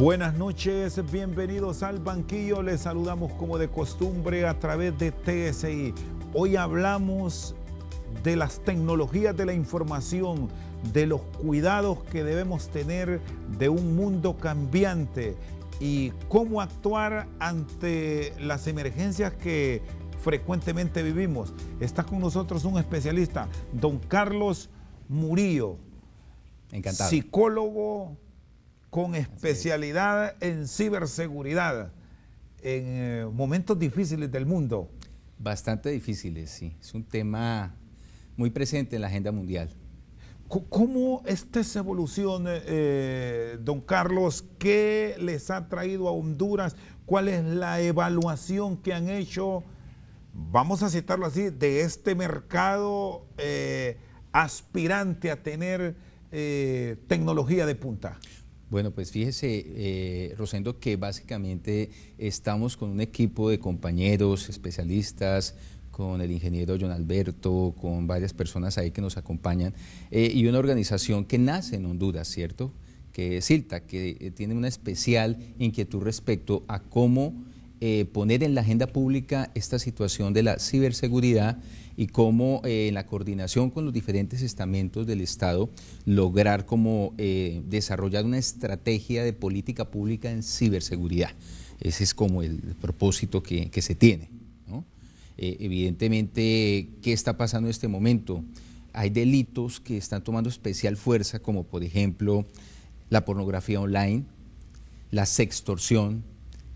Buenas noches, bienvenidos al banquillo. Les saludamos como de costumbre a través de TSI. Hoy hablamos de las tecnologías de la información, de los cuidados que debemos tener de un mundo cambiante y cómo actuar ante las emergencias que frecuentemente vivimos. Está con nosotros un especialista, don Carlos Murillo. Encantado. Psicólogo con especialidad en ciberseguridad en momentos difíciles del mundo. Bastante difíciles, sí. Es un tema muy presente en la agenda mundial. ¿Cómo está esa evolución, don Carlos? ¿Qué les ha traído a Honduras? ¿Cuál es la evaluación que han hecho, vamos a citarlo así, de este mercado aspirante a tener tecnología de punta? Bueno, pues fíjese, Rosendo, que básicamente estamos con un equipo de compañeros, especialistas, con el ingeniero John Alberto, con varias personas ahí que nos acompañan, y una organización que nace en Honduras, ¿cierto?, que es CILTA, que tiene una especial inquietud respecto a cómo poner en la agenda pública esta situación de la ciberseguridad y cómo en la coordinación con los diferentes estamentos del Estado lograr como desarrollar una estrategia de política pública en ciberseguridad. Ese es como el propósito que se tiene, ¿no? Evidentemente, ¿qué está pasando en este momento? Hay delitos que están tomando especial fuerza, como por ejemplo la pornografía online, la sextorsión,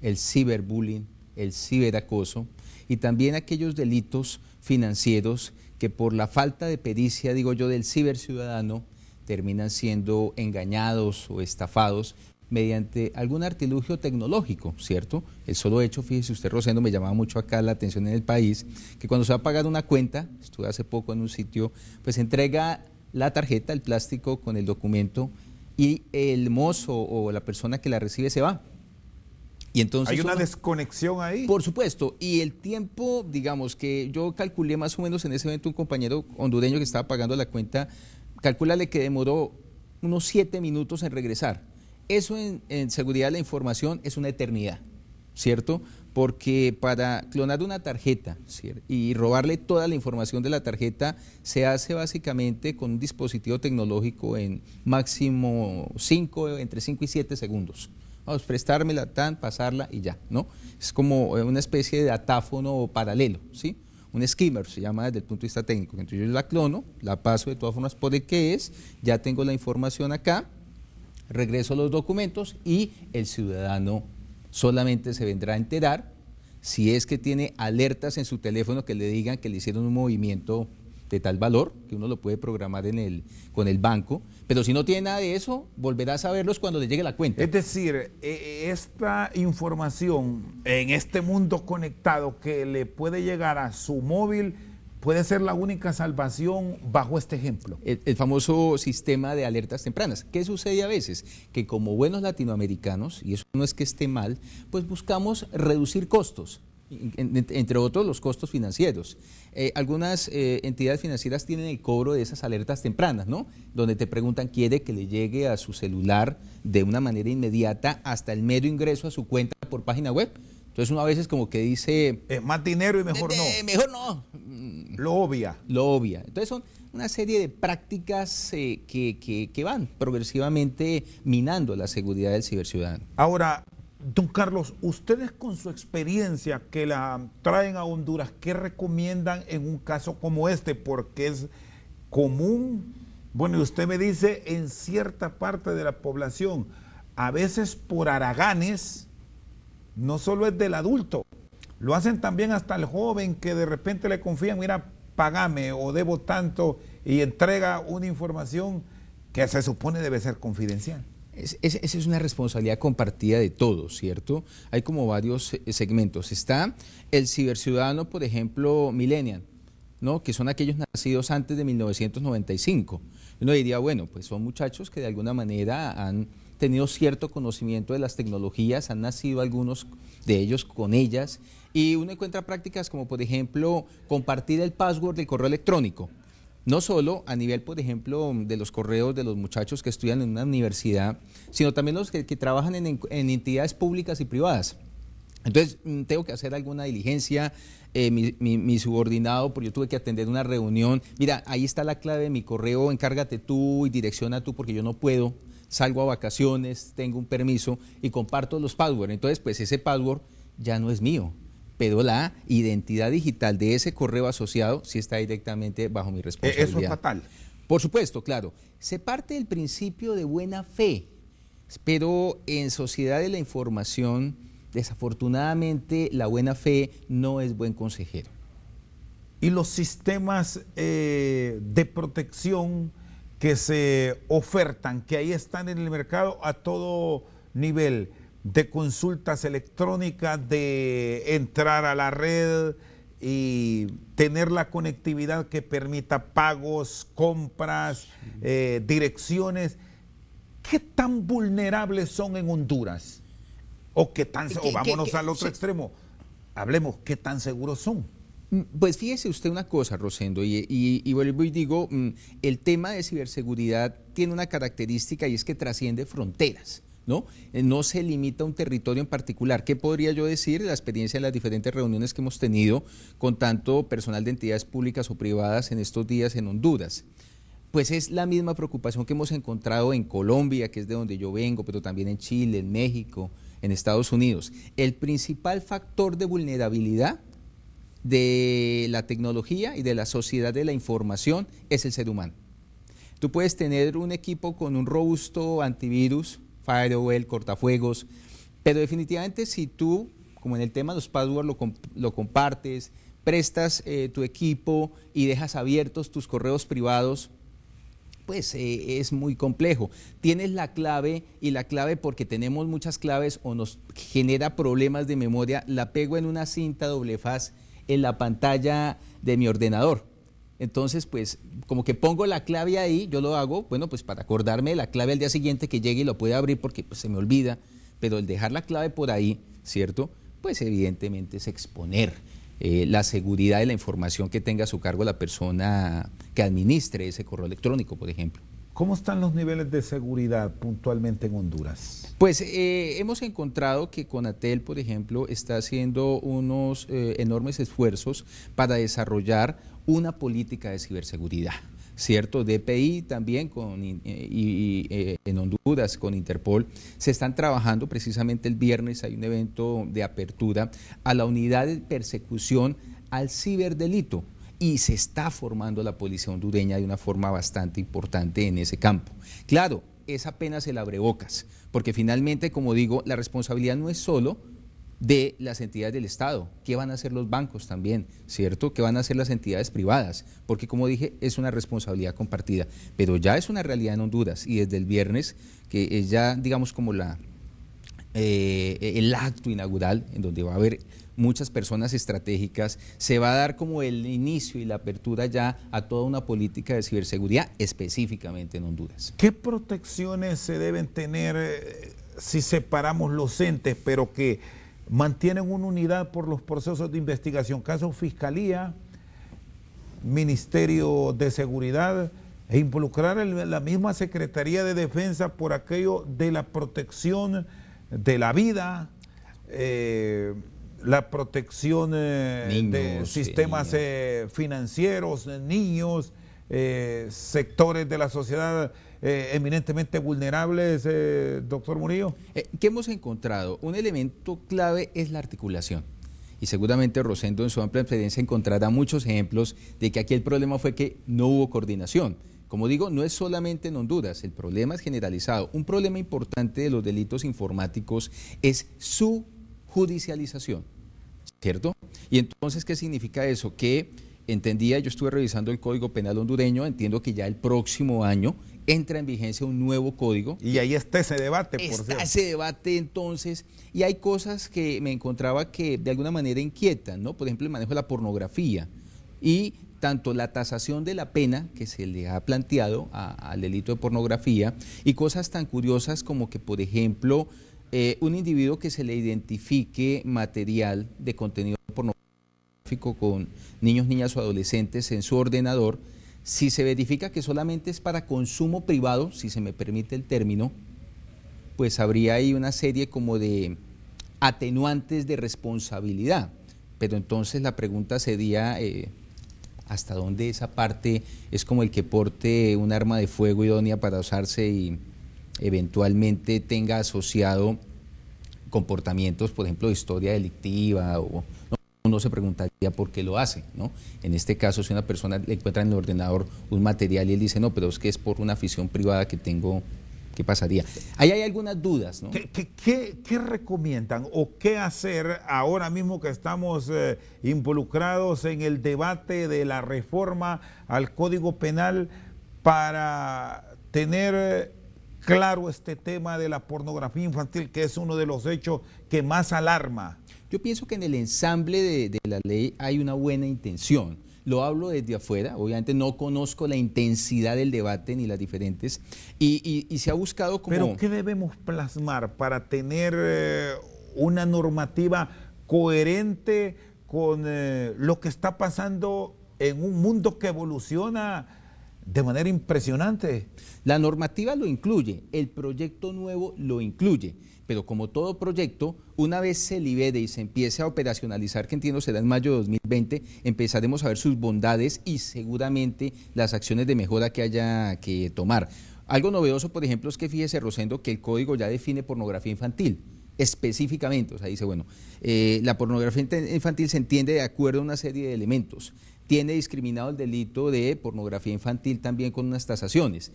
el ciberbullying, el ciberacoso y también aquellos delitos financieros que por la falta de pericia, digo yo, del ciberciudadano terminan siendo engañados o estafados mediante algún artilugio tecnológico, ¿cierto? El solo hecho, fíjese usted, Rosendo, me llamaba mucho acá la atención en el país, que cuando se va a pagar una cuenta, estuve hace poco en un sitio, pues entrega la tarjeta, el plástico con el documento y el mozo o la persona que la recibe se va. Y entonces ¿hay una desconexión ahí? Por supuesto, y el tiempo, digamos que yo calculé más o menos en ese momento, un compañero hondureño que estaba pagando la cuenta, calcúlale que demoró unos 7 minutos en regresar. Eso en seguridad de la información es una eternidad, ¿cierto? Porque para clonar una tarjeta, ¿cierto?, y robarle toda la información de la tarjeta se hace básicamente con un dispositivo tecnológico en máximo entre 5 y 7 segundos. Vamos, prestármela, pasarla y ya, ¿no? Es como una especie de datáfono paralelo, ¿sí? Un skimmer se llama desde el punto de vista técnico. Entonces yo la clono, la paso de todas formas por el que es, ya tengo la información acá, regreso los documentos y el ciudadano solamente se vendrá a enterar si es que tiene alertas en su teléfono que le digan que le hicieron un movimiento de tal valor, que uno lo puede programar con el banco, pero si no tiene nada de eso, volverá a saberlos cuando le llegue la cuenta. Es decir, esta información en este mundo conectado que le puede llegar a su móvil puede ser la única salvación bajo este ejemplo. El famoso sistema de alertas tempranas. ¿Qué sucede a veces? Que como buenos latinoamericanos, y eso no es que esté mal, pues buscamos reducir costos, entre otros los costos financieros. Algunas entidades financieras tienen el cobro de esas alertas tempranas, ¿no? Donde te preguntan, ¿quiere que le llegue a su celular de una manera inmediata hasta el mero ingreso a su cuenta por página web? Entonces uno a veces como que dice... es más dinero y mejor no. Mejor no. Lo obvia. Lo obvia. Entonces son una serie de prácticas que van progresivamente minando la seguridad del ciberciudadano. Ahora, don Carlos, ustedes con su experiencia que la traen a Honduras, ¿qué recomiendan en un caso como este? Porque es común, bueno, y usted me dice, en cierta parte de la población, a veces por haraganes, no solo es del adulto, lo hacen también hasta el joven que de repente le confían, mira, págame o debo tanto, y entrega una información que se supone debe ser confidencial. Esa es una responsabilidad compartida de todos, ¿cierto? Hay como varios segmentos. Está el ciberciudadano, por ejemplo, millennial, ¿no?, que son aquellos nacidos antes de 1995. Uno diría, bueno, pues son muchachos que de alguna manera han tenido cierto conocimiento de las tecnologías, han nacido algunos de ellos con ellas, y uno encuentra prácticas como, por ejemplo, compartir el password del correo electrónico. No solo a nivel, por ejemplo, de los correos de los muchachos que estudian en una universidad, sino también los que trabajan en entidades públicas y privadas. Entonces, tengo que hacer alguna diligencia, mi subordinado, porque yo tuve que atender una reunión. Mira, ahí está la clave de mi correo, encárgate tú y direcciona tú, porque yo no puedo. Salgo a vacaciones, tengo un permiso y comparto los passwords. Entonces, pues ese password ya no es mío, pero la identidad digital de ese correo asociado sí está directamente bajo mi responsabilidad. Eso es fatal. Por supuesto, claro. Se parte del principio de buena fe, pero en sociedad de la información, desafortunadamente, la buena fe no es buen consejero. Y los sistemas de protección que se ofertan, que ahí están en el mercado a todo nivel, de consultas electrónicas, de entrar a la red y tener la conectividad que permita pagos, compras, direcciones. ¿Qué tan vulnerables son en Honduras? O vámonos al otro extremo. Hablemos, ¿qué tan seguros son? Pues fíjese usted una cosa, Rosendo, y vuelvo y digo, el tema de ciberseguridad tiene una característica y es que trasciende fronteras, ¿no? No se limita a un territorio en particular. ¿Qué podría yo decir de la experiencia de las diferentes reuniones que hemos tenido con tanto personal de entidades públicas o privadas en estos días en Honduras? Pues es la misma preocupación que hemos encontrado en Colombia, que es de donde yo vengo, pero también en Chile, en México, en Estados Unidos. El principal factor de vulnerabilidad de la tecnología y de la sociedad de la información es el ser humano. Tú puedes tener un equipo con un robusto antivirus, firewall, cortafuegos, pero definitivamente si tú, como en el tema de los passwords, lo compartes, prestas tu equipo y dejas abiertos tus correos privados, pues es muy complejo. Tienes la clave y la clave, porque tenemos muchas claves o nos genera problemas de memoria, la pego en una cinta doble faz en la pantalla de mi ordenador. Entonces, pues, como que pongo la clave ahí, yo lo hago, bueno, pues para acordarme de la clave al día siguiente que llegue y lo pueda abrir porque pues, se me olvida, pero el dejar la clave por ahí, ¿cierto? Pues evidentemente es exponer la seguridad de la información que tenga a su cargo la persona que administre ese correo electrónico, por ejemplo. ¿Cómo están los niveles de seguridad puntualmente en Honduras? Pues hemos encontrado que Conatel, por ejemplo, está haciendo unos enormes esfuerzos para desarrollar una política de ciberseguridad, ¿cierto? DPI también en Honduras con Interpol se están trabajando. Precisamente el viernes hay un evento de apertura a la unidad de persecución al ciberdelito. Y se está formando la policía hondureña de una forma bastante importante en ese campo. Claro, es apenas el abrebocas, porque finalmente, como digo, la responsabilidad no es solo de las entidades del Estado. ¿Qué van a hacer los bancos también? ¿Cierto? ¿Qué van a hacer las entidades privadas? Porque, como dije, es una responsabilidad compartida. Pero ya es una realidad en Honduras y desde el viernes, que es ya, digamos, como el acto inaugural en donde va a haber muchas personas estratégicas, se va a dar como el inicio y la apertura ya a toda una política de ciberseguridad específicamente en Honduras. ¿Qué protecciones se deben tener si separamos los entes, pero que mantienen una unidad por los procesos de investigación? Caso Fiscalía, Ministerio de Seguridad, e involucrar la misma Secretaría de Defensa por aquello de la protección de la vida, la protección de sistemas financieros, niños, sectores de la sociedad eminentemente vulnerables, doctor Murillo. ¿Qué hemos encontrado? Un elemento clave es la articulación. Y seguramente Rosendo en su amplia experiencia encontrará muchos ejemplos de que aquí el problema fue que no hubo coordinación. Como digo, no es solamente en Honduras, el problema es generalizado. Un problema importante de los delitos informáticos es su judicialización, ¿cierto? Y entonces, ¿qué significa eso? Que entendía, yo estuve revisando el Código Penal hondureño, entiendo que ya el próximo año entra en vigencia un nuevo código. Y ahí está ese debate, por cierto. Está ese debate entonces, y hay cosas que me encontraba que de alguna manera inquietan, ¿no? Por ejemplo, el manejo de la pornografía y tanto la tasación de la pena que se le ha planteado al delito de pornografía y cosas tan curiosas como que, por ejemplo, un individuo que se le identifique material de contenido pornográfico con niños, niñas o adolescentes en su ordenador, Si se verifica que solamente es para consumo privado, si se me permite el término, pues habría ahí una serie como de atenuantes de responsabilidad. Pero entonces la pregunta sería, ¿hasta dónde esa parte es como el que porte un arma de fuego idónea para usarse y eventualmente tenga asociado comportamientos, por ejemplo, de historia delictiva? O uno se preguntaría por qué lo hace, ¿no? En este caso, si una persona le encuentra en el ordenador un material y él dice, no, pero es que es por una afición privada que tengo, ¿qué pasaría? Ahí hay algunas dudas, ¿no? ¿Qué recomiendan o qué hacer ahora mismo que estamos involucrados en el debate de la reforma al Código Penal para tener claro este tema de la pornografía infantil, que es uno de los hechos que más alarma? Yo pienso que en el ensamble de la ley hay una buena intención. Lo hablo desde afuera, obviamente no conozco la intensidad del debate ni las diferentes, y se ha buscado como... ¿Pero qué debemos plasmar para tener una normativa coherente con lo que está pasando en un mundo que evoluciona de manera impresionante? La normativa lo incluye, el proyecto nuevo lo incluye, pero como todo proyecto, una vez se libere y se empiece a operacionalizar, que entiendo será en mayo de 2020, empezaremos a ver sus bondades y seguramente las acciones de mejora que haya que tomar. Algo novedoso, por ejemplo, es que fíjese, Rosendo, que el código ya define pornografía infantil específicamente, o sea, dice, bueno, la pornografía infantil se entiende de acuerdo a una serie de elementos. Tiene discriminado el delito de pornografía infantil también con unas tasaciones.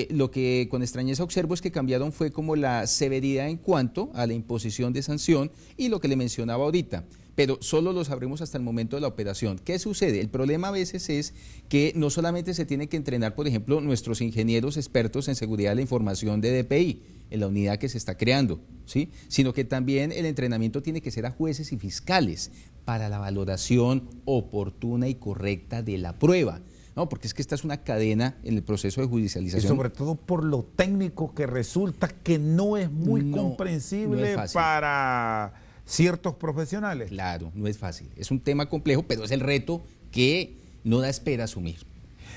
Lo que con extrañeza observo es que cambiaron fue como la severidad en cuanto a la imposición de sanción y lo que le mencionaba ahorita, pero solo lo sabremos hasta el momento de la operación. ¿Qué sucede? El problema a veces es que no solamente se tiene que entrenar, por ejemplo, nuestros ingenieros expertos en seguridad de la información de DPI, en la unidad que se está creando, ¿sí? Sino que también el entrenamiento tiene que ser a jueces y fiscales para la valoración oportuna y correcta de la prueba. No, porque es que esta es una cadena en el proceso de judicialización. Y sobre todo por lo técnico que resulta que no es muy comprensible para ciertos profesionales. Claro, no es fácil. Es un tema complejo, pero es el reto que no da espera asumir.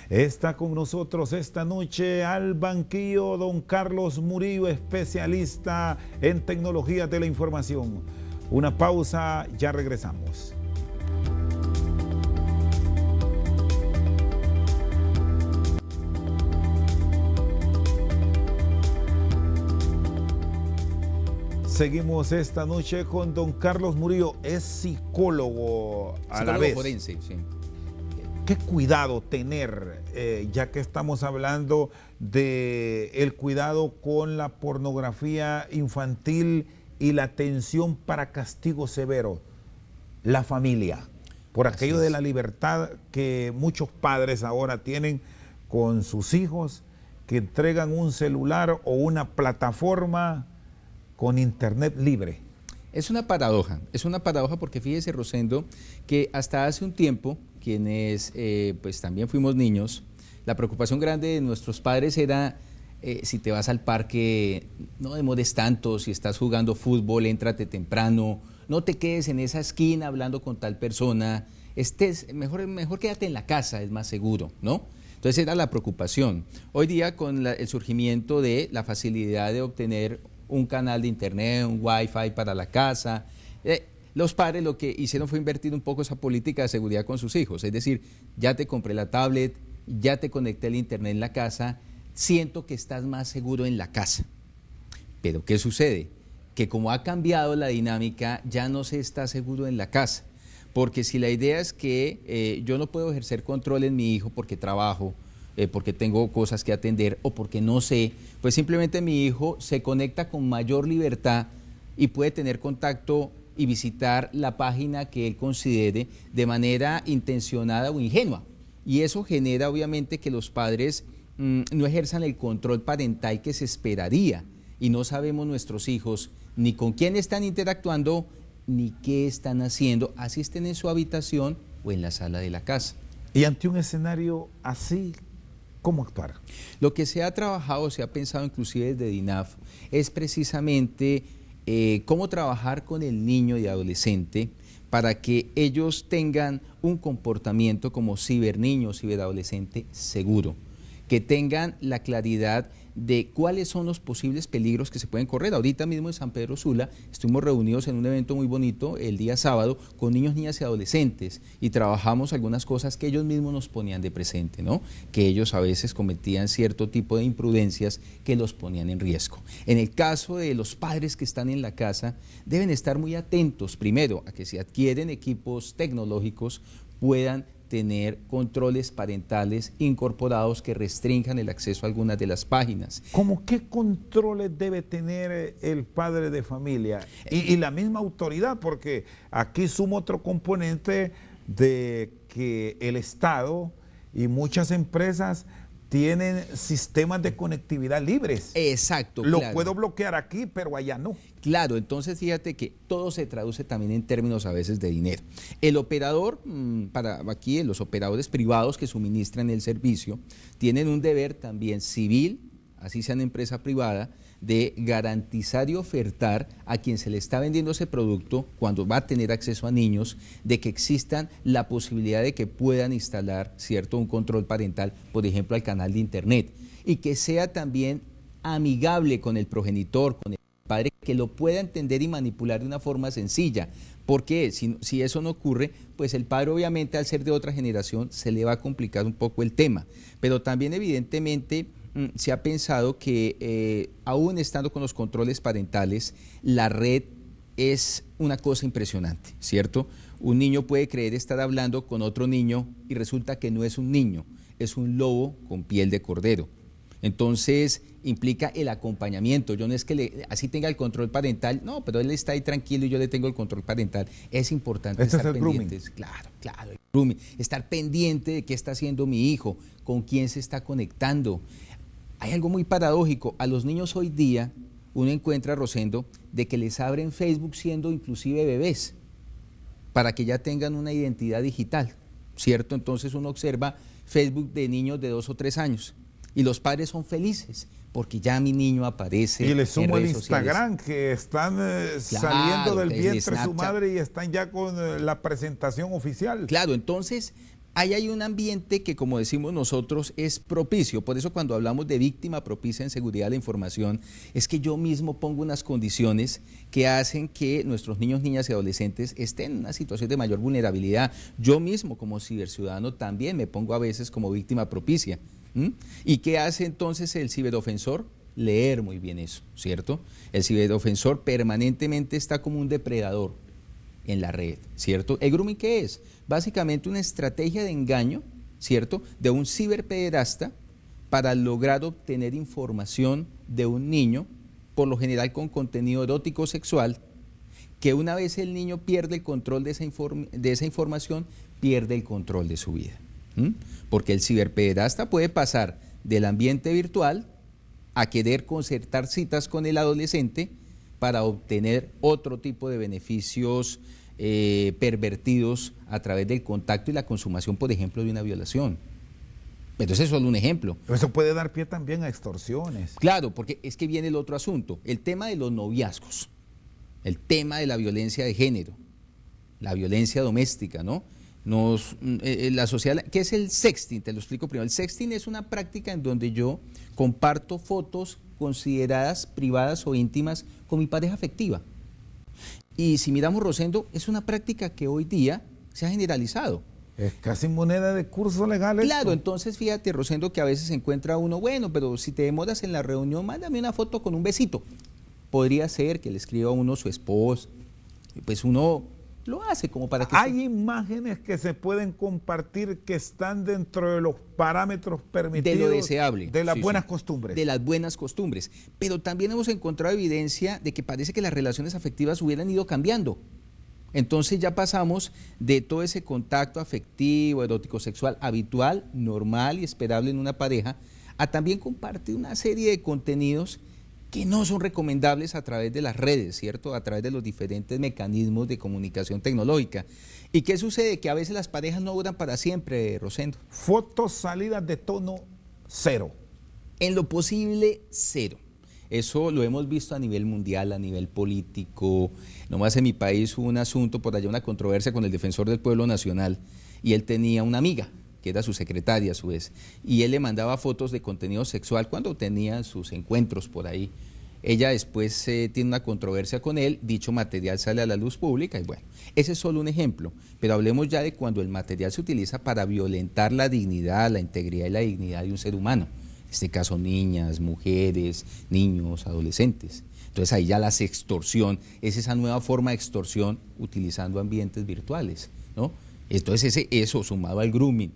Está con nosotros esta noche al banquillo don Carlos Murillo, especialista en tecnologías de la información. Una pausa, ya regresamos. Seguimos esta noche con don Carlos Murillo, es psicólogo a la vez. Forense, sí. ¿Qué cuidado tener, ya que estamos hablando de el cuidado con la pornografía infantil y la atención para castigo severo? La familia, por aquello de la libertad que muchos padres ahora tienen con sus hijos, que entregan un celular o una plataforma con internet libre. Es una paradoja porque fíjese, Rosendo, que hasta hace un tiempo, quienes pues también fuimos niños, la preocupación grande de nuestros padres era si te vas al parque, no demores tanto, si estás jugando fútbol, éntrate temprano, no te quedes en esa esquina hablando con tal persona, mejor quédate en la casa, es más seguro, ¿no? Entonces era la preocupación. Hoy día con el surgimiento de la facilidad de obtener un canal de internet, un wifi para la casa, los padres lo que hicieron fue invertir un poco esa política de seguridad con sus hijos, es decir, ya te compré la tablet, ya te conecté el internet en la casa, siento que estás más seguro en la casa. Pero ¿qué sucede? Que como ha cambiado la dinámica, ya no se está seguro en la casa, porque si la idea es que yo no puedo ejercer control en mi hijo porque trabajo, porque tengo cosas que atender o porque no sé, pues simplemente mi hijo se conecta con mayor libertad y puede tener contacto y visitar la página que él considere de manera intencionada o ingenua. Y eso genera obviamente que los padres no ejerzan el control parental que se esperaría y no sabemos nuestros hijos ni con quién están interactuando ni qué están haciendo, así estén en su habitación o en la sala de la casa. Y ante un escenario así, ¿cómo actuar? Lo que se ha trabajado, se ha pensado inclusive desde DINAF, es precisamente cómo trabajar con el niño y adolescente para que ellos tengan un comportamiento como ciberniño, ciberadolescente seguro, que tengan la claridad de cuáles son los posibles peligros que se pueden correr. Ahorita mismo en San Pedro Sula estuvimos reunidos en un evento muy bonito el día sábado con niños, niñas y adolescentes y trabajamos algunas cosas que ellos mismos nos ponían de presente, ¿no? Que ellos a veces cometían cierto tipo de imprudencias que los ponían en riesgo. En el caso de los padres que están en la casa, deben estar muy atentos, primero, a que si adquieren equipos tecnológicos puedan tener controles parentales incorporados que restrinjan el acceso a algunas de las páginas. ¿Cómo qué controles debe tener el padre de familia? Y la misma autoridad, porque aquí suma otro componente de que el Estado y muchas empresas tienen sistemas de conectividad libres. Exacto, Lo claro. puedo bloquear aquí, pero allá no. Claro, entonces fíjate que todo se traduce también en términos a veces de dinero. El operador, para aquí los operadores privados que suministran el servicio, tienen un deber también civil, así sean empresa privada, de garantizar y ofertar a quien se le está vendiendo ese producto, cuando va a tener acceso a niños, de que existan la posibilidad de que puedan instalar, ¿cierto?, un control parental, por ejemplo, al canal de internet, y que sea también amigable con el progenitor, con el padre, que lo pueda entender y manipular de una forma sencilla. Porque si eso no ocurre, pues el padre obviamente al ser de otra generación se le va a complicar un poco el tema. Pero también evidentemente se ha pensado que aún estando con los controles parentales, la red es una cosa impresionante, ¿cierto? Un niño puede creer estar hablando con otro niño y resulta que no es un niño, es un lobo con piel de cordero. Entonces implica el acompañamiento. Yo no es que así tenga el control parental, no, pero él está ahí tranquilo y yo le tengo el control parental. Es importante estar pendientes. Claro, claro, el grooming. Estar pendiente de qué está haciendo mi hijo, con quién se está conectando. Hay algo muy paradójico. A los niños hoy día uno encuentra, Rosendo, de que les abren Facebook siendo inclusive bebés, para que ya tengan una identidad digital, ¿cierto? Entonces uno observa Facebook de niños de 2 o 3 años. Y los padres son felices porque ya mi niño aparece. Y le sumo en el redes Instagram, sociales. que están saliendo del vientre de su madre y están ya con la presentación oficial. Claro, entonces ahí hay un ambiente que, como decimos nosotros, es propicio. Por eso cuando hablamos de víctima propicia en seguridad de la información, es que yo mismo pongo unas condiciones que hacen que nuestros niños, niñas y adolescentes estén en una situación de mayor vulnerabilidad. Yo mismo como ciberciudadano también me pongo a veces como víctima propicia. ¿Y qué hace entonces el ciberofensor? Leer muy bien eso, ¿cierto? El ciberofensor permanentemente está como un depredador en la red, ¿cierto? ¿El grooming qué es? Básicamente una estrategia de engaño, ¿cierto?, de un ciberpederasta para lograr obtener información de un niño, por lo general con contenido erótico sexual, que una vez el niño pierde el control de esa información, pierde el control de su vida. Porque el ciberpederasta puede pasar del ambiente virtual a querer concertar citas con el adolescente para obtener otro tipo de beneficios pervertidos a través del contacto y la consumación, por ejemplo, de una violación. Entonces, es solo un ejemplo. Pero eso puede dar pie también a extorsiones. Claro, porque es que viene el otro asunto, el tema de los noviazgos, el tema de la violencia de género, la violencia doméstica, ¿no? La sociedad, ¿qué es el sexting? Te lo explico primero. El sexting es una práctica en donde yo comparto fotos consideradas privadas o íntimas con mi pareja afectiva. Y si miramos, Rosendo, es una práctica que hoy día se ha generalizado. Es casi moneda de curso legal. Claro, esto. entonces fíjate, Rosendo, que a veces se encuentra uno, bueno, pero si te demoras en la reunión, mándame una foto con un besito. Podría ser que le escriba a uno su esposa, pues uno lo hace como para que... Hay imágenes que se pueden compartir que están dentro de los parámetros permitidos. De lo deseable. De las buenas costumbres. De las buenas costumbres. Pero también hemos encontrado evidencia de que parece que las relaciones afectivas hubieran ido cambiando. Entonces ya pasamos de todo ese contacto afectivo, erótico, sexual, habitual, normal y esperable en una pareja, a también compartir una serie de contenidos que no son recomendables a través de las redes, ¿cierto? A través de los diferentes mecanismos de comunicación tecnológica. ¿Y qué sucede? Que a veces las parejas no duran para siempre, Rosendo. Fotos salidas de tono cero. En lo posible, cero. Eso lo hemos visto a nivel mundial, a nivel político. Nomás en mi país hubo un asunto, por allá una controversia con el defensor del pueblo nacional, y él tenía una amiga, que era su secretaria a su vez, y él le mandaba fotos de contenido sexual cuando tenía sus encuentros por ahí. Ella después tiene una controversia con él, dicho material sale a la luz pública y bueno, ese es solo un ejemplo, pero hablemos ya de cuando el material se utiliza para violentar la dignidad, la integridad y la dignidad de un ser humano, en este caso niñas, mujeres, niños, adolescentes. Entonces ahí ya la sextorsión es esa nueva forma de extorsión utilizando ambientes virtuales, ¿no? Entonces eso sumado al grooming,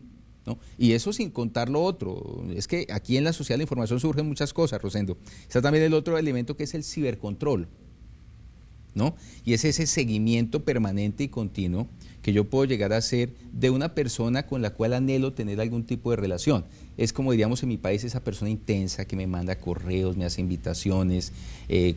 ¿no? Y eso sin contar lo otro. Es que aquí en la sociedad de la información surgen muchas cosas, Rosendo. Está también el otro elemento que es el cibercontrol, ¿no? Y es ese seguimiento permanente y continuo que yo puedo llegar a hacer de una persona con la cual anhelo tener algún tipo de relación. Es como diríamos en mi país, esa persona intensa que me manda correos, me hace invitaciones,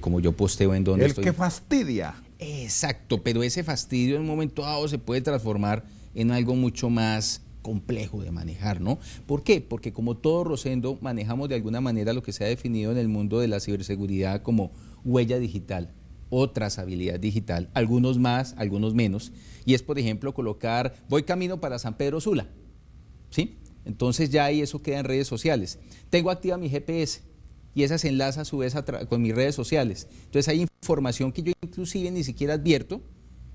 como yo posteo en donde estoy. El que fastidia. Exacto, pero ese fastidio en un momento dado se puede transformar en algo mucho más complejo de manejar, ¿no? ¿Por qué? Porque como todo, Rosendo, manejamos de alguna manera lo que se ha definido en el mundo de la ciberseguridad como huella digital o trazabilidad digital, algunos más, algunos menos, y es, por ejemplo, colocar, voy camino para San Pedro Sula, ¿sí? Entonces ya ahí eso queda en redes sociales. Tengo activa mi GPS y esa se enlaza a su vez con mis redes sociales. Entonces hay información que yo inclusive ni siquiera advierto,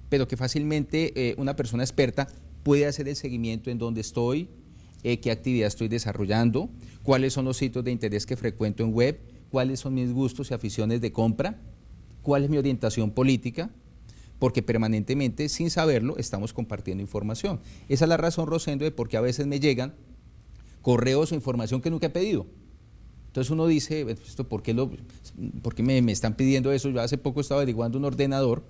pero que fácilmente una persona experta puede hacer el seguimiento en dónde estoy, qué actividad estoy desarrollando, cuáles son los sitios de interés que frecuento en web, cuáles son mis gustos y aficiones de compra, cuál es mi orientación política, porque permanentemente, sin saberlo, estamos compartiendo información. Esa es la razón, Rosendo, de por qué a veces me llegan correos o información que nunca he pedido. Entonces uno dice, ¿por qué me están pidiendo eso? Yo hace poco estaba averiguando un ordenador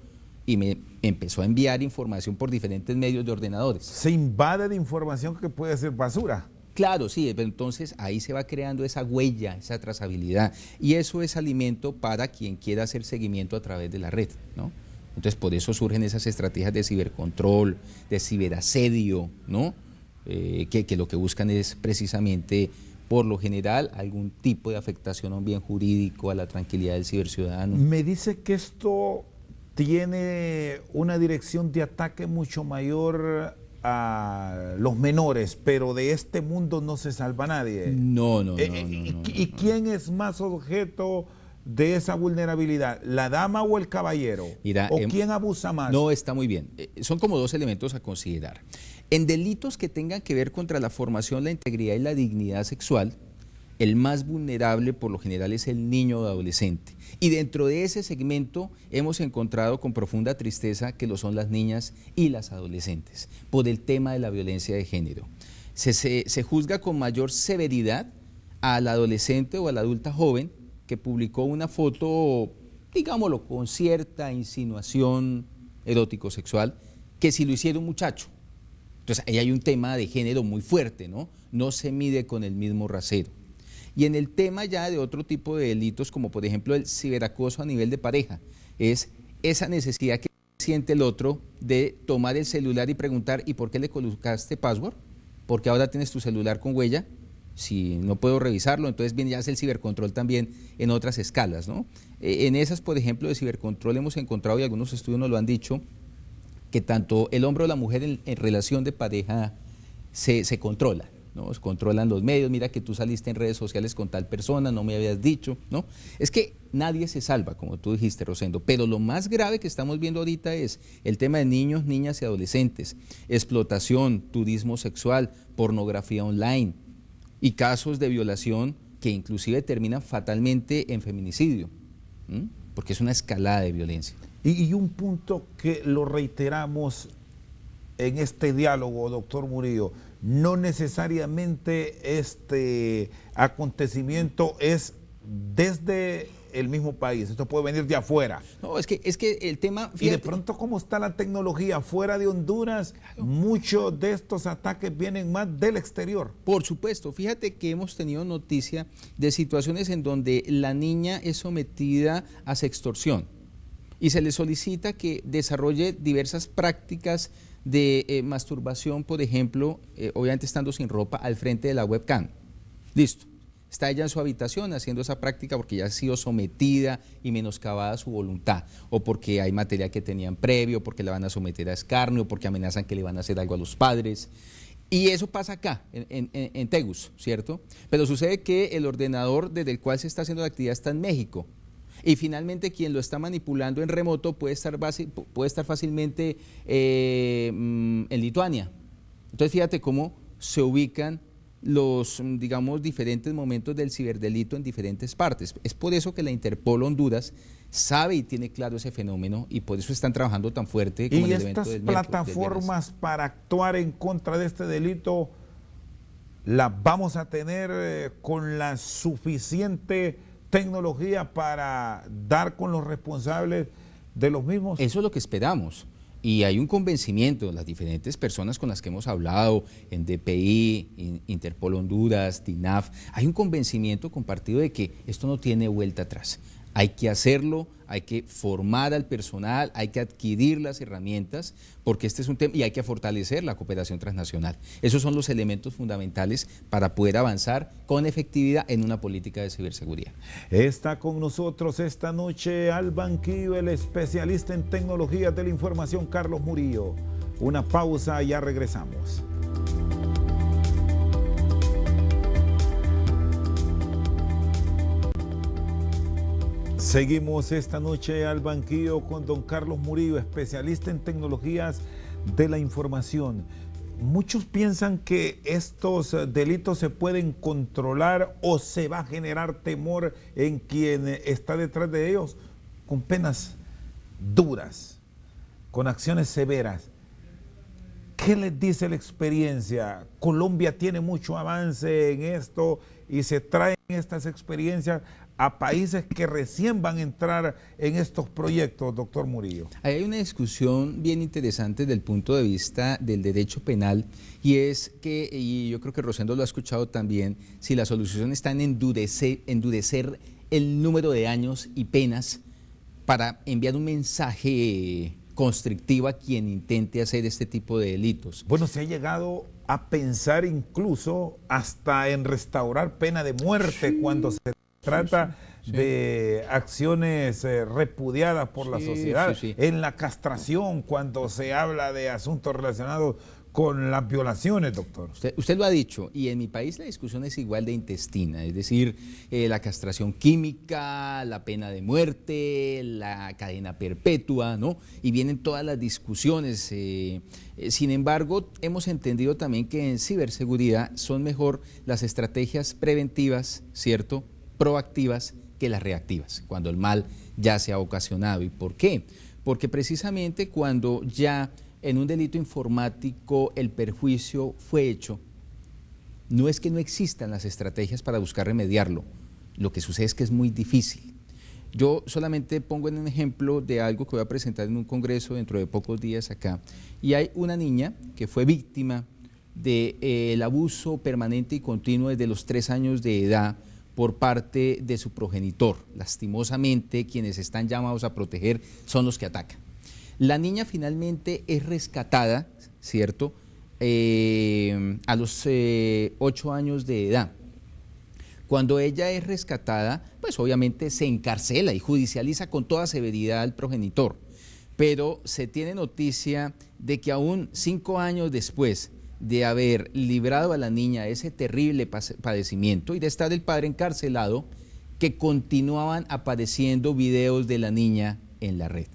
y me empezó a enviar información por diferentes medios de ordenadores. Se invade de información que puede ser basura. Claro, sí, pero entonces ahí se va creando esa huella, esa trazabilidad, y eso es alimento para quien quiera hacer seguimiento a través de la red, ¿no? Entonces por eso surgen esas estrategias de cibercontrol, de ciberasedio, ¿no? Que lo que buscan es precisamente, por lo general, algún tipo de afectación a un bien jurídico, a la tranquilidad del ciberciudadano. Me dice que esto tiene una dirección de ataque mucho mayor a los menores, pero de este mundo no se salva nadie. No. ¿Y quién es más objeto de esa vulnerabilidad? ¿La dama o el caballero? Mira, ¿O quién abusa más? No, está muy bien. Son como dos elementos a considerar. En delitos que tengan que ver contra la formación, la integridad y la dignidad sexual, el más vulnerable por lo general es el niño o adolescente. Y dentro de ese segmento hemos encontrado con profunda tristeza que lo son las niñas y las adolescentes, por el tema de la violencia de género. Se juzga con mayor severidad al adolescente o a la adulta joven que publicó una foto, digámoslo, con cierta insinuación erótico-sexual, que si lo hiciera un muchacho. Entonces ahí hay un tema de género muy fuerte, ¿no? No se mide con el mismo rasero. Y en el tema ya de otro tipo de delitos, como por ejemplo el ciberacoso a nivel de pareja, es esa necesidad que siente el otro de tomar el celular y preguntar, ¿y por qué le colocaste password? Porque ahora tienes tu celular con huella, si no puedo revisarlo, entonces bien, ya hace el cibercontrol también en otras escalas, ¿no? En esas, por ejemplo, de cibercontrol hemos encontrado, y algunos estudios nos lo han dicho, que tanto el hombre o la mujer en relación de pareja se controla, ¿no? Se controlan los medios, mira que tú saliste en redes sociales con tal persona, no me habías dicho, ¿no? Es que nadie se salva, como tú dijiste, Rosendo, pero lo más grave que estamos viendo ahorita es el tema de niños, niñas y adolescentes, explotación, turismo sexual, pornografía online y casos de violación que inclusive terminan fatalmente en feminicidio, porque es una escalada de violencia. Y un punto que lo reiteramos en este diálogo, doctor Murillo, no necesariamente este acontecimiento es desde el mismo país, esto puede venir de afuera. No, es que el tema... Fíjate, y de pronto, ¿cómo está la tecnología fuera de Honduras? Claro. Muchos de estos ataques vienen más del exterior. Por supuesto, fíjate que hemos tenido noticia de situaciones en donde la niña es sometida a sextorsión y se le solicita que desarrolle diversas prácticas de masturbación, por ejemplo, obviamente estando sin ropa al frente de la webcam. Listo. Está ella en su habitación haciendo esa práctica porque ya ha sido sometida y menoscabada su voluntad, o porque hay materia que tenían previo, porque la van a someter a escarnio, porque amenazan que le van a hacer algo a los padres. Y eso pasa acá, en Tegus, ¿cierto? Pero sucede que el ordenador desde el cual se está haciendo la actividad está en México. Y finalmente quien lo está manipulando en remoto puede estar fácilmente en Lituania. Entonces fíjate cómo se ubican los, digamos, diferentes momentos del ciberdelito en diferentes partes. Es por eso que la Interpol Honduras sabe y tiene claro ese fenómeno y por eso están trabajando tan fuerte como y en el evento estas del metro, plataformas para actuar en contra de este delito las vamos a tener con la suficiente tecnología para dar con los responsables de los mismos. Eso es lo que esperamos. Y hay un convencimiento de las diferentes personas con las que hemos hablado, en DPI, Interpol Honduras, TINAF, hay un convencimiento compartido de que esto no tiene vuelta atrás. Hay que hacerlo, hay que formar al personal, hay que adquirir las herramientas, porque este es un tema, y hay que fortalecer la cooperación transnacional. Esos son los elementos fundamentales para poder avanzar con efectividad en una política de ciberseguridad. Está con nosotros esta noche al banquillo el especialista en tecnologías de la información, Carlos Murillo. Una pausa, ya regresamos. Seguimos esta noche al banquillo con don Carlos Murillo, especialista en tecnologías de la información. Muchos piensan que estos delitos se pueden controlar o se va a generar temor en quien está detrás de ellos con penas duras, con acciones severas. ¿Qué les dice la experiencia? Colombia tiene mucho avance en esto y se traen estas experiencias a países que recién van a entrar en estos proyectos, doctor Murillo. Hay una discusión bien interesante desde el punto de vista del derecho penal y es que, y yo creo que Rosendo lo ha escuchado también, si la solución está en endurecer el número de años y penas para enviar un mensaje constrictivo a quien intente hacer este tipo de delitos. Bueno, se ha llegado a pensar incluso hasta en restaurar pena de muerte cuando se trata de acciones repudiadas por la sociedad, en la castración, cuando se habla de asuntos relacionados con las violaciones, doctor. Usted lo ha dicho, y en mi país la discusión es igual de intestina, es decir, la castración química, la pena de muerte, la cadena perpetua, ¿no? Y vienen todas las discusiones. Sin embargo, hemos entendido también que en ciberseguridad son mejor las estrategias preventivas, ¿cierto?, proactivas que las reactivas, cuando el mal ya se ha ocasionado. ¿Y por qué? Porque precisamente cuando ya en un delito informático el perjuicio fue hecho, no es que no existan las estrategias para buscar remediarlo, lo que sucede es que es muy difícil. Yo solamente pongo en un ejemplo de algo que voy a presentar en un congreso dentro de pocos días acá, y hay una niña que fue víctima del abuso permanente y continuo desde los 3 años de edad por parte de su progenitor. Lastimosamente, quienes están llamados a proteger son los que atacan. La niña finalmente es rescatada, ¿cierto?, a los 8 años de edad. Cuando ella es rescatada, pues obviamente se encarcela y judicializa con toda severidad al progenitor. Pero se tiene noticia de que aún 5 años después de haber librado a la niña de ese terrible padecimiento y de estar el padre encarcelado, que continuaban apareciendo videos de la niña en la red.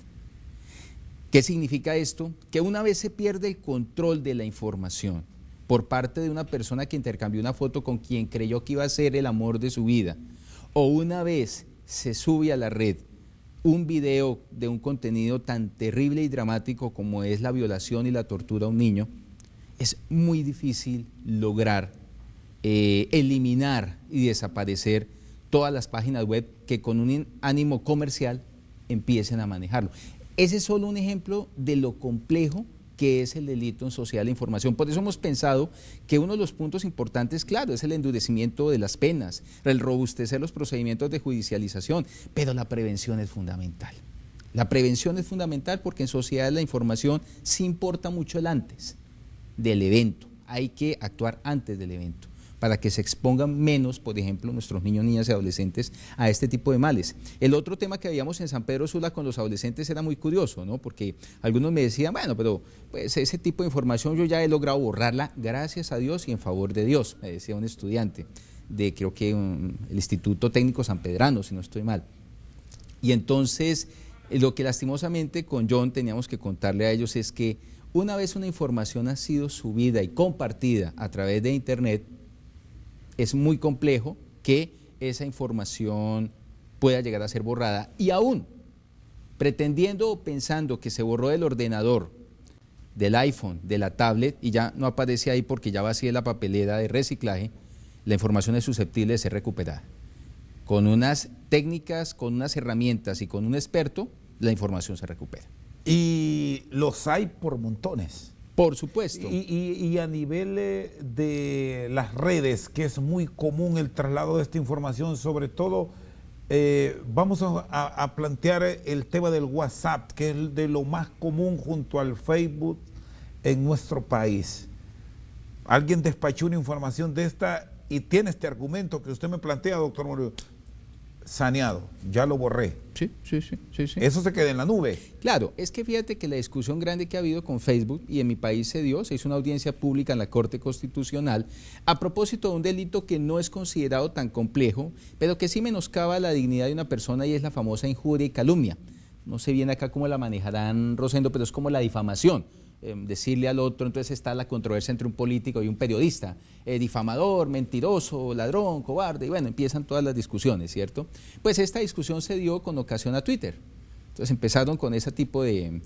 ¿Qué significa esto? Que una vez se pierde el control de la información por parte de una persona que intercambió una foto con quien creyó que iba a ser el amor de su vida, o una vez se sube a la red un video de un contenido tan terrible y dramático como es la violación y la tortura a un niño, es muy difícil lograr eliminar y desaparecer todas las páginas web que con un ánimo comercial empiecen a manejarlo. Ese es solo un ejemplo de lo complejo que es el delito en sociedad de la información. Por eso hemos pensado que uno de los puntos importantes, claro, es el endurecimiento de las penas, el robustecer los procedimientos de judicialización, pero la prevención es fundamental. La prevención es fundamental porque en sociedad de la información sí importa mucho el antes del evento, hay que actuar antes del evento, para que se expongan menos, por ejemplo, nuestros niños, niñas y adolescentes a este tipo de males. El otro tema que veíamos en San Pedro Sula con los adolescentes era muy curioso, ¿no? Porque algunos me decían, bueno, pero pues ese tipo de información yo ya he logrado borrarla, gracias a Dios y en favor de Dios, me decía un estudiante de creo que el Instituto Técnico Sanpedrano, si no estoy mal. Y entonces, lo que lastimosamente con John teníamos que contarle a ellos es que una vez una información ha sido subida y compartida a través de Internet, es muy complejo que esa información pueda llegar a ser borrada. Y aún, pretendiendo o pensando que se borró del ordenador, del iPhone, de la tablet, y ya no aparece ahí porque ya vacié la papelera de reciclaje, la información es susceptible de ser recuperada. Con unas técnicas, con unas herramientas y con un experto, la información se recupera. Y los hay por montones. Por supuesto. Y a nivel de las redes, que es muy común el traslado de esta información, sobre todo, vamos a plantear el tema del WhatsApp, que es de lo más común junto al Facebook en nuestro país. Alguien despachó una información de esta y tiene este argumento que usted me plantea, doctor Murillo, saneado, ya lo borré. Sí. Eso se queda en la nube. Claro, es que fíjate que la discusión grande que ha habido con Facebook, y en mi país se hizo una audiencia pública en la Corte Constitucional, a propósito de un delito que no es considerado tan complejo, pero que sí menoscaba la dignidad de una persona, y es la famosa injuria y calumnia. No sé bien acá cómo la manejarán, Rosendo, pero es como la difamación. Decirle al otro, entonces está la controversia entre un político y un periodista, difamador, mentiroso, ladrón, cobarde, y bueno, empiezan todas las discusiones, ¿cierto? Pues esta discusión se dio con ocasión a Twitter. Entonces empezaron con ese tipo de...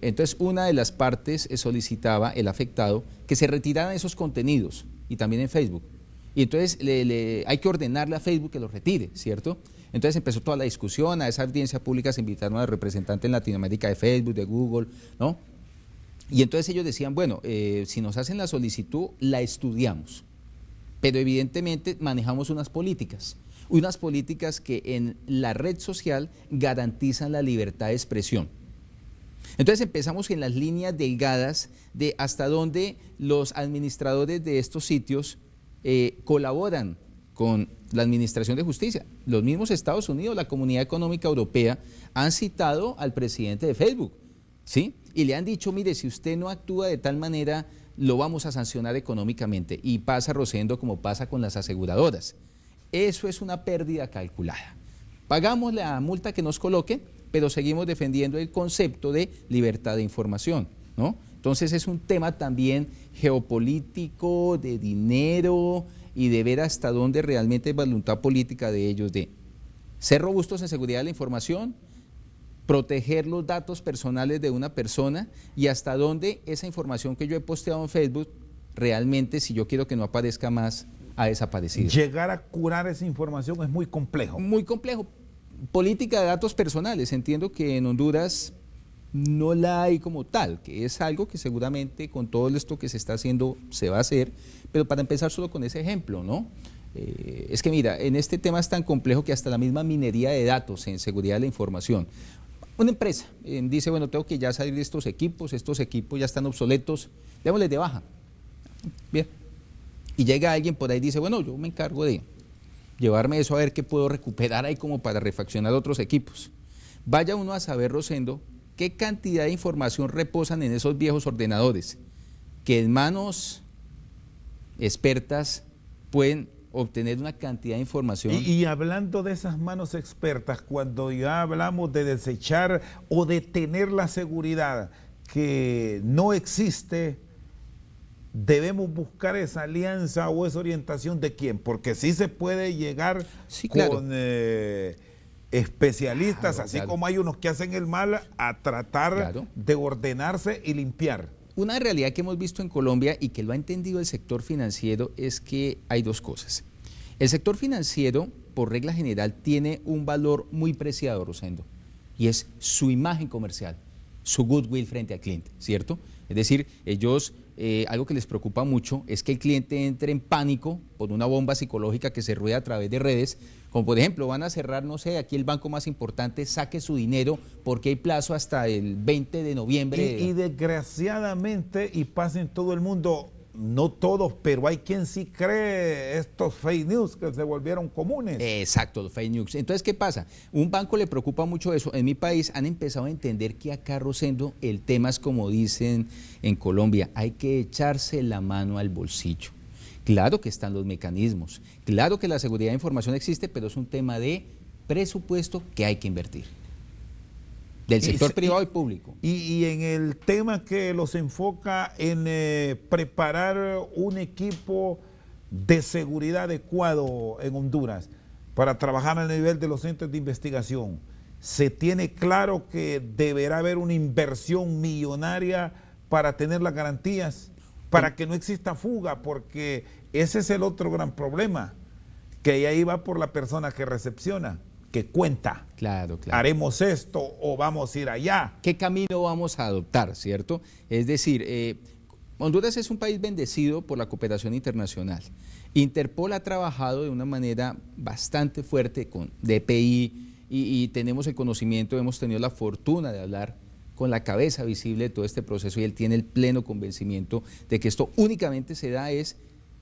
entonces una de las partes solicitaba, el afectado, que se retiraran esos contenidos, y también en Facebook. Y entonces hay que ordenarle a Facebook que los retire, ¿cierto? Entonces empezó toda la discusión, a esa audiencia pública se invitaron a representantes en Latinoamérica de Facebook, de Google, ¿no? Y entonces ellos decían, bueno, si nos hacen la solicitud, la estudiamos, pero evidentemente manejamos unas políticas que en la red social garantizan la libertad de expresión. Entonces empezamos en las líneas delgadas de hasta dónde los administradores de estos sitios colaboran con la Administración de Justicia. Los mismos Estados Unidos, la Comunidad Económica Europea, han citado al presidente de Facebook, ¿sí? Y le han dicho, mire, si usted no actúa de tal manera, lo vamos a sancionar económicamente. Y pasa, Rosendo, como pasa con las aseguradoras. Eso es una pérdida calculada. Pagamos la multa que nos coloque, pero seguimos defendiendo el concepto de libertad de información, ¿no? Entonces es un tema también geopolítico, de dinero y de ver hasta dónde realmente hay voluntad política de ellos de ser robustos en seguridad de la información, proteger los datos personales de una persona y hasta dónde esa información que yo he posteado en Facebook, realmente, si yo quiero que no aparezca más, ha desaparecido. Llegar a curar esa información es muy complejo. Muy complejo. Política de datos personales, entiendo que en Honduras no la hay como tal, que es algo que seguramente con todo esto que se está haciendo se va a hacer, pero para empezar solo con ese ejemplo, ¿no? Es que mira, en este tema es tan complejo que hasta la misma minería de datos en seguridad de la información. Una empresa dice, bueno, tengo que ya salir de estos equipos ya están obsoletos, démosles de baja. Bien. Y llega alguien por ahí y dice, bueno, yo me encargo de llevarme eso a ver qué puedo recuperar ahí como para refaccionar otros equipos. Vaya uno a saber, Rosendo, qué cantidad de información reposan en esos viejos ordenadores, que en manos expertas pueden obtener una cantidad de información. Y hablando de esas manos expertas, cuando ya hablamos de desechar o de tener la seguridad que no existe, debemos buscar esa alianza o esa orientación de quién, porque sí se puede llegar con especialistas, así como hay unos que hacen el mal, a tratar de ordenarse y limpiar. Una realidad que hemos visto en Colombia y que lo ha entendido el sector financiero es que hay dos cosas. El sector financiero, por regla general, tiene un valor muy preciado, Rosendo, y es su imagen comercial, su goodwill frente al cliente, ¿cierto? Es decir, ellos, algo que les preocupa mucho es que el cliente entre en pánico por una bomba psicológica que se rueda a través de redes, como por ejemplo, van a cerrar, no sé, aquí el banco más importante, saque su dinero porque hay plazo hasta el 20 de noviembre. Y desgraciadamente, y pasa en todo el mundo, no todos, pero hay quien sí cree estos fake news que se volvieron comunes. Exacto, los fake news. Entonces, ¿qué pasa? Un banco le preocupa mucho eso. En mi país han empezado a entender que acá, Rosendo, el tema es como dicen en Colombia, hay que echarse la mano al bolsillo. Claro que están los mecanismos, claro que la seguridad de información existe, pero es un tema de presupuesto que hay que invertir. Del sector privado y público. Y en el tema que los enfoca en preparar un equipo de seguridad adecuado en Honduras para trabajar a nivel de los centros de investigación, ¿se tiene claro que deberá haber una inversión millonaria para tener las garantías, para que no exista fuga? Porque ese es el otro gran problema, que ahí va por la persona que recepciona, que cuenta. Claro, claro. Haremos esto o vamos a ir allá. ¿Qué camino vamos a adoptar, cierto? Es decir, Honduras es un país bendecido por la cooperación internacional. Interpol ha trabajado de una manera bastante fuerte con DPI y tenemos el conocimiento, hemos tenido la fortuna de hablar con la cabeza visible de todo este proceso y él tiene el pleno convencimiento de que esto únicamente se da es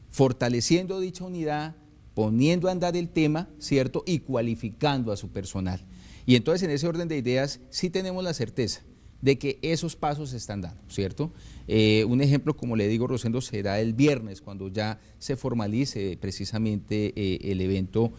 fortaleciendo dicha unidad, poniendo a andar el tema, ¿cierto? Y cualificando a su personal. Y entonces en ese orden de ideas sí tenemos la certeza de que esos pasos se están dando, ¿cierto? Un ejemplo, como le digo, Rosendo, será el viernes, cuando ya se formalice precisamente el evento,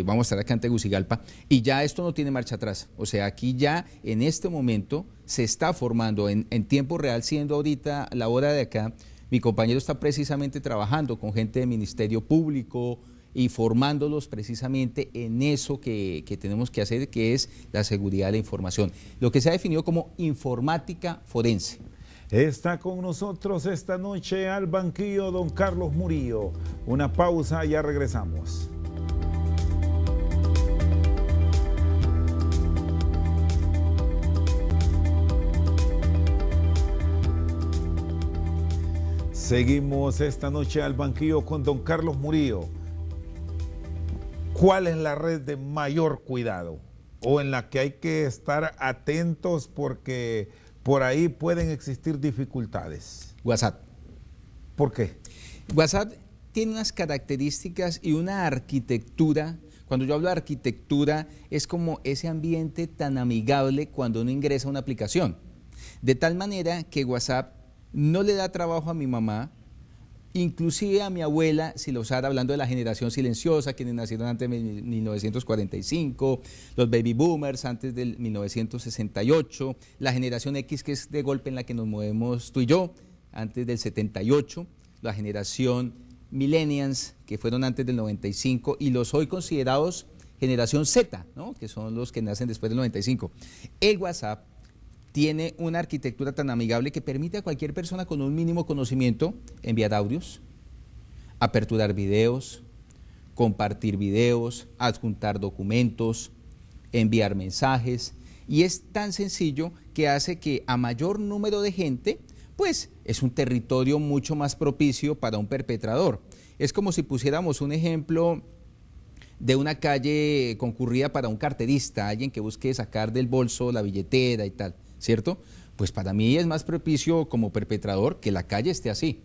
vamos a estar acá en Tegucigalpa, y ya esto no tiene marcha atrás. O sea, aquí ya en este momento se está formando en tiempo real, siendo ahorita la hora de acá. Mi compañero está precisamente trabajando con gente del Ministerio Público y formándolos precisamente en eso que tenemos que hacer, que es la seguridad de la información, lo que se ha definido como informática forense. Está con nosotros esta noche al banquillo don Carlos Murillo. Una pausa, ya regresamos. Seguimos esta noche al banquillo con don Carlos Murillo. ¿Cuál es la red de mayor cuidado o en la que hay que estar atentos porque por ahí pueden existir dificultades? WhatsApp. ¿Por qué? WhatsApp tiene unas características y una arquitectura. Cuando yo hablo de arquitectura, es como ese ambiente tan amigable cuando uno ingresa a una aplicación. De tal manera que WhatsApp no le da trabajo a mi mamá, inclusive a mi abuela, si lo usara, hablando de la generación silenciosa, quienes nacieron antes de 1945, los baby boomers antes del 1968, la generación X, que es de golpe en la que nos movemos tú y yo, antes del 78, la generación millennials, que fueron antes del 95, y los hoy considerados generación Z, ¿no? Que son los que nacen después del 95. El WhatsApp tiene una arquitectura tan amigable que permite a cualquier persona con un mínimo conocimiento enviar audios, aperturar videos, compartir videos, adjuntar documentos, enviar mensajes, y es tan sencillo que hace que a mayor número de gente, pues es un territorio mucho más propicio para un perpetrador. Es como si pusiéramos un ejemplo de una calle concurrida para un carterista, alguien que busque sacar del bolso la billetera y tal, ¿cierto? Pues para mí es más propicio como perpetrador que la calle esté así,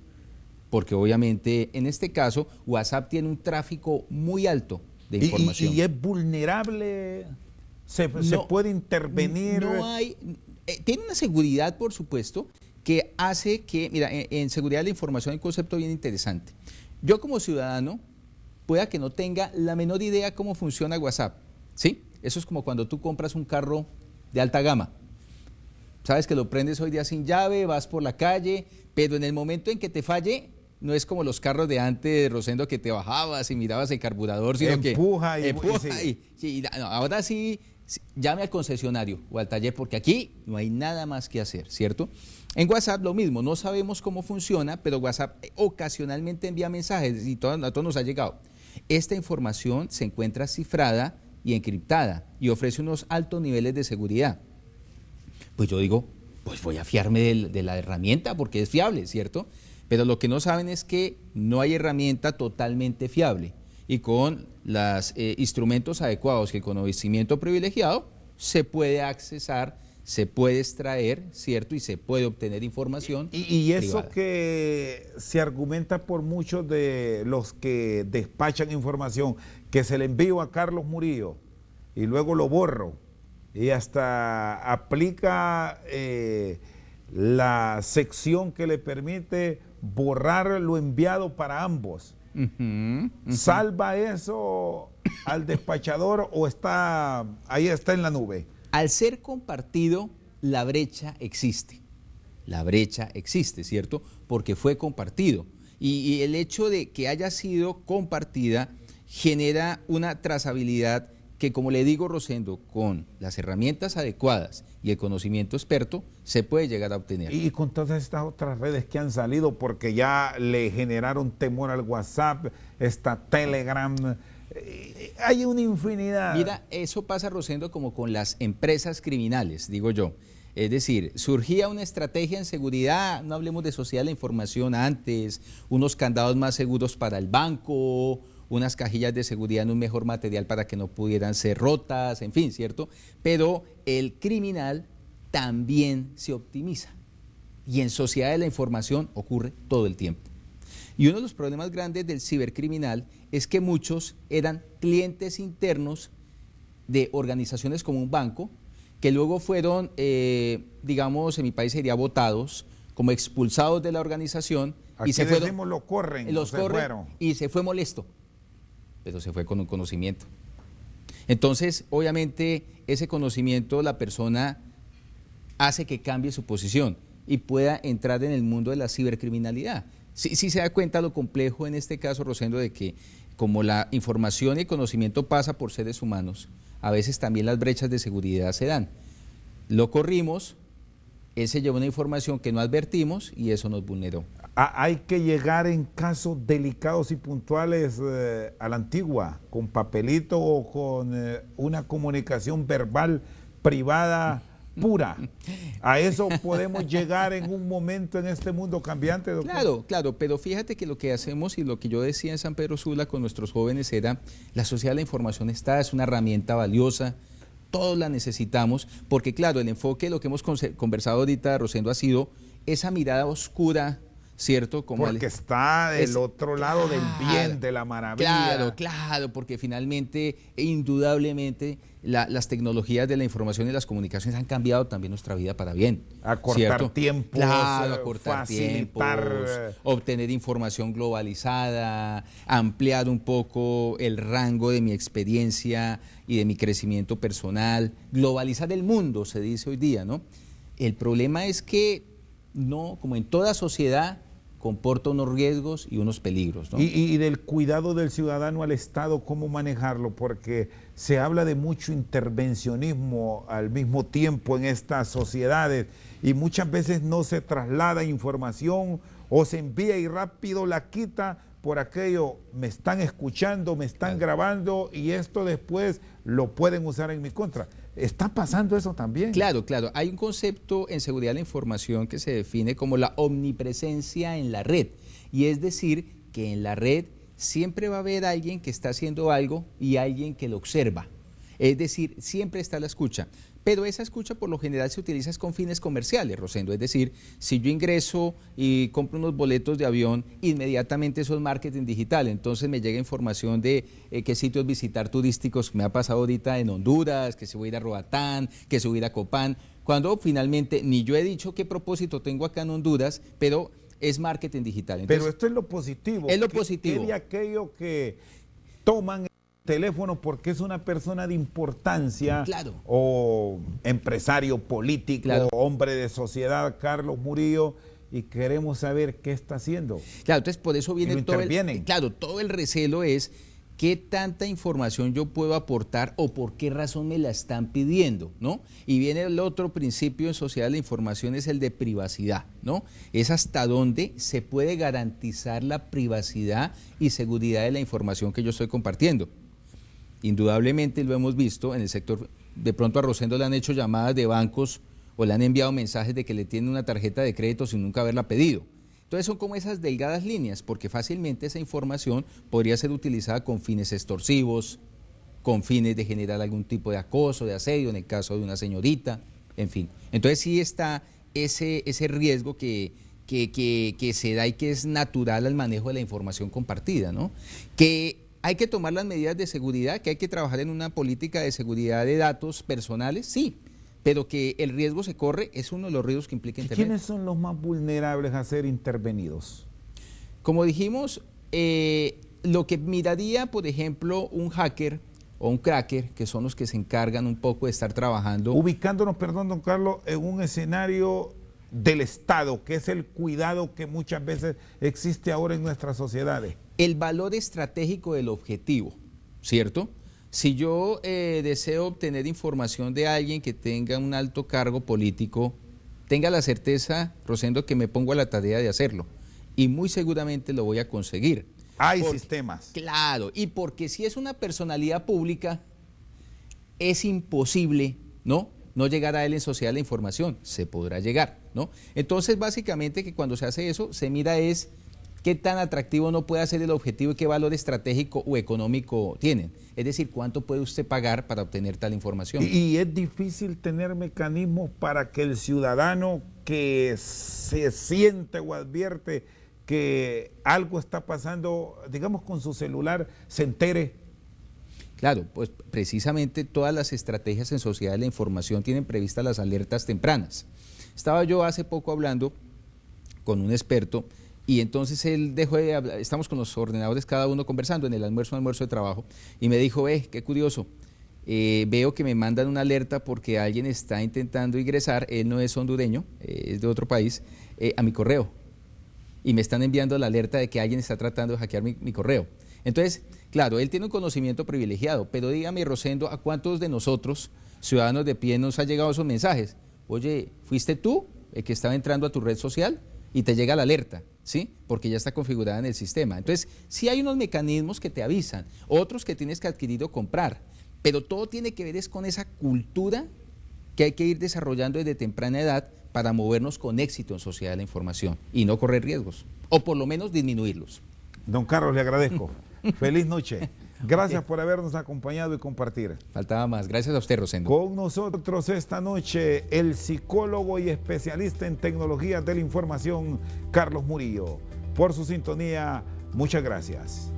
porque obviamente en este caso WhatsApp tiene un tráfico muy alto de información. ¿Y es vulnerable? ¿Se puede intervenir? No hay, tiene una seguridad, por supuesto, que hace que, mira, en seguridad de la información hay un concepto bien interesante. Yo como ciudadano pueda que no tenga la menor idea cómo funciona WhatsApp, ¿sí? Eso es como cuando tú compras un carro de alta gama. Sabes que lo prendes hoy día sin llave, vas por la calle, pero en el momento en que te falle, no es como los carros de antes, Rosendo, que te bajabas y mirabas el carburador, sino empuja que ahora sí, llame al concesionario o al taller, porque aquí no hay nada más que hacer, ¿cierto? En WhatsApp lo mismo, no sabemos cómo funciona, pero WhatsApp ocasionalmente envía mensajes y a todos nos ha llegado. Esta información se encuentra cifrada y encriptada y ofrece unos altos niveles de seguridad. Pues yo digo, pues voy a fiarme de la herramienta porque es fiable, ¿cierto? Pero lo que no saben es que no hay herramienta totalmente fiable y con los instrumentos adecuados y el conocimiento privilegiado se puede accesar se puede extraer, ¿cierto? Y se puede obtener información y eso privada. que se argumenta por muchos de los que despachan información, que se le envío a Carlos Murillo y luego lo borro, y hasta aplica la sección que le permite borrar lo enviado para ambos. ¿Salva eso al despachador o ahí está en la nube? Al ser compartido, la brecha existe. La brecha existe, ¿cierto? Porque fue compartido. Y el hecho de que haya sido compartida genera una trazabilidad que, como le digo, Rosendo, con las herramientas adecuadas y el conocimiento experto, se puede llegar a obtener. Y con todas estas otras redes que han salido, porque ya le generaron temor al WhatsApp, está Telegram, hay una infinidad. Mira, eso pasa, Rosendo, como con las empresas criminales, digo yo. Es decir, surgía una estrategia en seguridad, no hablemos de sociedad de la información antes, unos candados más seguros para el banco, unas cajillas de seguridad en un mejor material para que no pudieran ser rotas, en fin, ¿cierto? Pero el criminal también se optimiza y en sociedad de la información ocurre todo el tiempo. Y uno de los problemas grandes del cibercriminal es que muchos eran clientes internos de organizaciones como un banco, que luego fueron, digamos, en mi país sería votados, como expulsados de la organización. Aquí y se fueron, lo corren, y se fue molesto, pero se fue con un conocimiento. Entonces, obviamente, ese conocimiento la persona hace que cambie su posición y pueda entrar en el mundo de la cibercriminalidad. Sí se da cuenta lo complejo en este caso, Rosendo, de que como la información y el conocimiento pasa por seres humanos, a veces también las brechas de seguridad se dan. Lo corrimos, él se llevó una información que no advertimos y eso nos vulneró. Hay que llegar en casos delicados y puntuales a la antigua, con papelito o con una comunicación verbal privada pura. A eso podemos llegar en un momento en este mundo cambiante, doctor. Claro, pero fíjate que lo que hacemos y lo que yo decía en San Pedro Sula con nuestros jóvenes era, la sociedad de la información es una herramienta valiosa, todos la necesitamos, porque claro, el enfoque, lo que hemos conversado ahorita, Rosendo, ha sido esa mirada oscura, ¿cierto? Porque está del otro lado del bien, de la maravilla. Claro, porque finalmente, indudablemente, las tecnologías de la información y las comunicaciones han cambiado también nuestra vida para bien. Acortar tiempos, acortar tiempos, obtener información globalizada, ampliar un poco el rango de mi experiencia y de mi crecimiento personal, globalizar el mundo, se dice hoy día, ¿no? El problema es que, no, como en toda sociedad, comporta unos riesgos y unos peligros, ¿no? Y del cuidado del ciudadano al Estado, ¿cómo manejarlo? Porque se habla de mucho intervencionismo al mismo tiempo en estas sociedades y muchas veces no se traslada información o se envía y rápido la quita por aquello, me están escuchando, me están grabando y esto después lo pueden usar en mi contra. ¿Está pasando eso también? Claro. Hay un concepto en seguridad de la información que se define como la omnipresencia en la red. Y es decir, que en la red siempre va a haber alguien que está haciendo algo y alguien que lo observa. Es decir, siempre está la escucha. Pero esa escucha por lo general se utiliza con fines comerciales, Rosendo. Es decir, si yo ingreso y compro unos boletos de avión, inmediatamente eso es marketing digital. Entonces me llega información de qué sitios visitar turísticos. Me ha pasado ahorita en Honduras, que se voy a ir a Roatán, que se voy a ir a Copán. Cuando finalmente ni yo he dicho qué propósito tengo acá en Honduras, pero es marketing digital. Entonces, pero esto es lo positivo. Es lo positivo. Es de aquello que toman teléfono porque es una persona de importancia, o empresario político, hombre de sociedad, Carlos Murillo, y queremos saber qué está haciendo. Claro, entonces por eso viene todo el recelo es qué tanta información yo puedo aportar o por qué razón me la están pidiendo, ¿no? Y viene el otro principio en sociedad de la información, es el de privacidad, ¿no? Es hasta dónde se puede garantizar la privacidad y seguridad de la información que yo estoy compartiendo. Indudablemente lo hemos visto en el sector, de pronto a Rosendo le han hecho llamadas de bancos o le han enviado mensajes de que le tienen una tarjeta de crédito sin nunca haberla pedido. Entonces son como esas delgadas líneas, porque fácilmente esa información podría ser utilizada con fines extorsivos, con fines de generar algún tipo de acoso, de asedio, en el caso de una señorita. en fin. Entonces sí está ese riesgo que se da y que es natural al manejo de la información compartida, ¿no? Que hay que tomar las medidas de seguridad, que hay que trabajar en una política de seguridad de datos personales, sí, pero que el riesgo se corre es uno de los riesgos que implica Internet. ¿Quiénes son los más vulnerables a ser intervenidos? Como dijimos, lo que miraría, por ejemplo, un hacker o un cracker, que son los que se encargan un poco de estar trabajando. Ubicándonos, perdón, don Carlos, en un escenario del Estado, que es el cuidado que muchas veces existe ahora en nuestras sociedades. El valor estratégico del objetivo, ¿cierto? Si yo deseo obtener información de alguien que tenga un alto cargo político, tenga la certeza, Rosendo, que me pongo a la tarea de hacerlo. Y muy seguramente lo voy a conseguir. Hay sistemas. Claro, y porque si es una personalidad pública, es imposible, ¿no?, no llegar a él en sociedad la información. Se podrá llegar, ¿no? Entonces, básicamente, que cuando se hace eso, se mira es qué tan atractivo no puede ser el objetivo y qué valor estratégico o económico tienen. Es decir, cuánto puede usted pagar para obtener tal información. Y es difícil tener mecanismos para que el ciudadano que se siente o advierte que algo está pasando, digamos, con su celular, se entere. Claro, pues precisamente todas las estrategias en sociedad de la información tienen previstas las alertas tempranas. Estaba yo hace poco hablando con un experto y entonces él dejó de hablar, estamos con los ordenadores cada uno conversando en el almuerzo de trabajo y me dijo, qué curioso, veo que me mandan una alerta porque alguien está intentando ingresar, él no es hondureño, es de otro país, a mi correo y me están enviando la alerta de que alguien está tratando de hackear mi correo. Entonces, claro, él tiene un conocimiento privilegiado, pero dígame, Rosendo, ¿a cuántos de nosotros, ciudadanos de pie, nos ha llegado esos mensajes? Oye, ¿fuiste tú el que estaba entrando a tu red social? Y te llega la alerta, ¿sí? Porque ya está configurada en el sistema. Entonces, sí hay unos mecanismos que te avisan, otros que tienes que adquirir o comprar, pero todo tiene que ver es con esa cultura que hay que ir desarrollando desde temprana edad para movernos con éxito en sociedad de la información y no correr riesgos, o por lo menos disminuirlos. Don Carlos, le agradezco. Feliz noche. Gracias por habernos acompañado y compartir. Faltaba más. Gracias a usted, Rosendo. Con nosotros esta noche el psicólogo y especialista en tecnologías de la información, Carlos Murillo. Por su sintonía, muchas gracias.